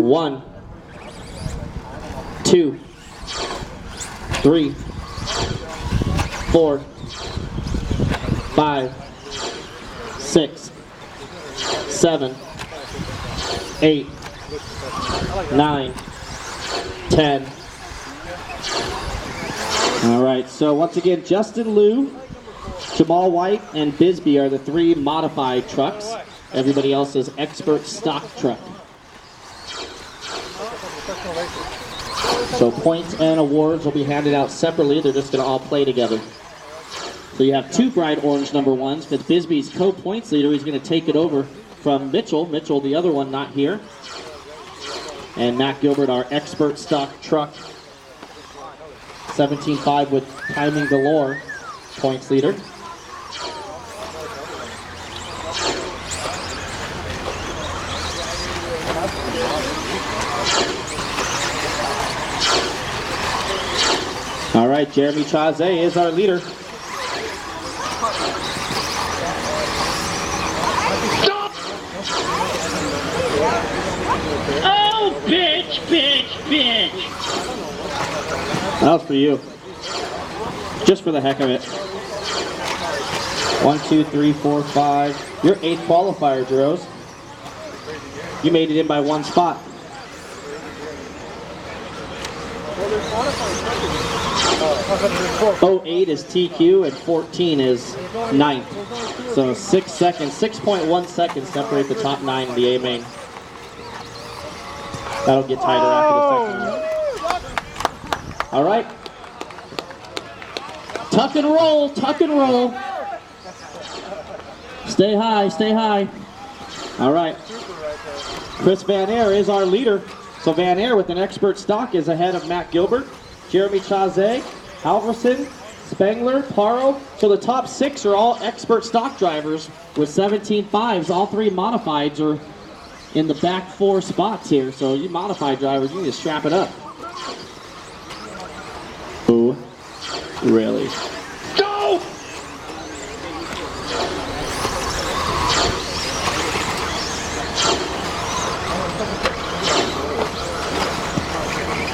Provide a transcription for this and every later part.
1, 2, 3, 4, 5, 6, 7, 8, 9, 10. All right, so once again, Justin Liu, Jamal White, and Bisbee are the 3 modified trucks. Everybody else is expert stock truck. So points and awards will be handed out separately. They're just going to all play together. So you have 2 bright orange number 1s because Bisbee's co-points leader. He's going to take it over from Mitchell. Mitchell, the other one, not here. And Matt Gilbert, our expert stock truck. 17.5 with timing galore, points leader. All right, Jeremy Chazé is our leader. Oh, bitch, bitch, bitch. That was for you. Just for the heck of it. 1, 2, 3, 4, 5. You're 8th qualifier, Jeros. You made it in by 1 spot. Oh, 8 is TQ and 14 is 9th. So 6 seconds, 6.1 seconds separate the top 9 in the A main. That'll get tighter after the second one. All right. Tuck and roll, tuck and roll. Stay high, stay high. All right. Chris Van Air is our leader. So Van Air with an expert stock is ahead of Matt Gilbert, Jeremy Chazé, Halverson, Spengler, Paro. So the top 6 are all expert stock drivers with 17.5s. All 3 modifieds are in the back 4 spots here. So you modified drivers, you need to strap it up. Oh, really? Go!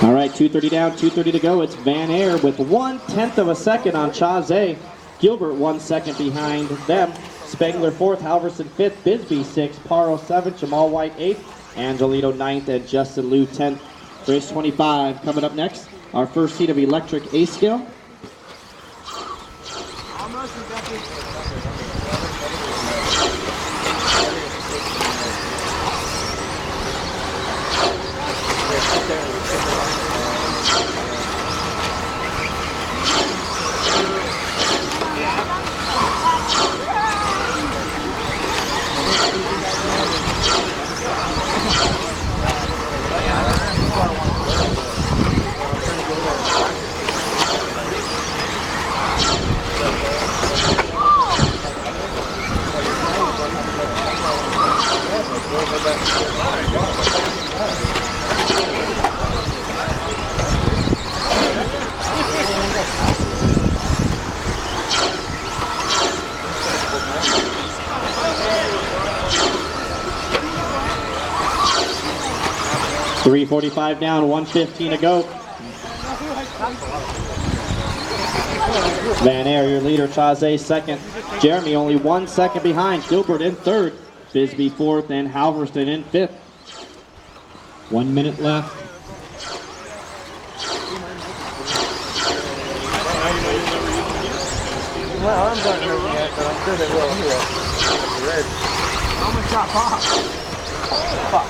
All right, 2:30 down, 2:30 to go. It's Van Air with 1/10 of a second on Chazé. Gilbert 1 second behind them. Spengler 4th, Halverson 5th, Bisbee 6th, Paro 7th, Jamal White 8th, Angelito 9th, and Justin Liu 10th. Race 25 coming up next. Our first heat of electric A scale. .345 down, 1:15 to go. Van Air, your leader, Chazé 2nd. Jeremy only 1 second behind. Gilbert in 3rd. Bisbee 4th, and Halverson in 5th. 1 minute left. My arms aren't moving yet, but I'm sure they will anyway. Red. How much got popped? Fuck.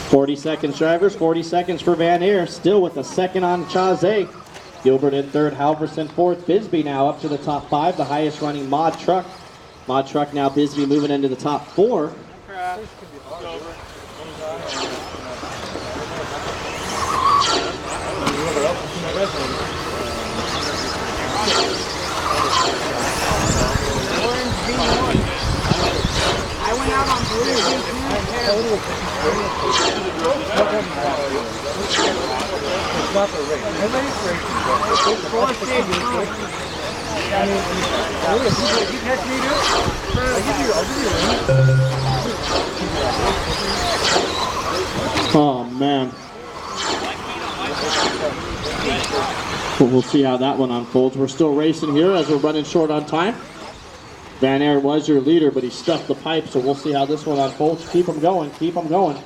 40 seconds, drivers. 40 seconds for Van Air. Still with a second on Chazé. Gilbert in 3rd, Halverson 4th. Bisbee now up to the top 5, the highest running mod truck. Mod truck now, Bisbee moving into the top 4. I went out on blue. It's not the race. Everybody's racing. It's 4 stages. You catch me, dude? I'll give you a ring. man. But we'll see how that one unfolds. We're still racing here as we're running short on time. Van Aert was your leader, but he stuffed the pipe, so we'll see how this one unfolds. Keep them going, keep them going.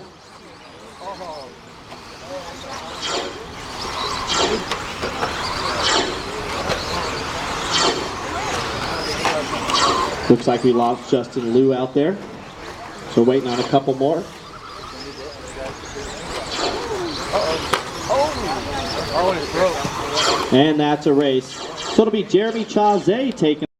Looks like we lost Justin Liu out there. So waiting on a couple more. Oh, it broke. And that's a race. So it'll be Jeremy Chazé taking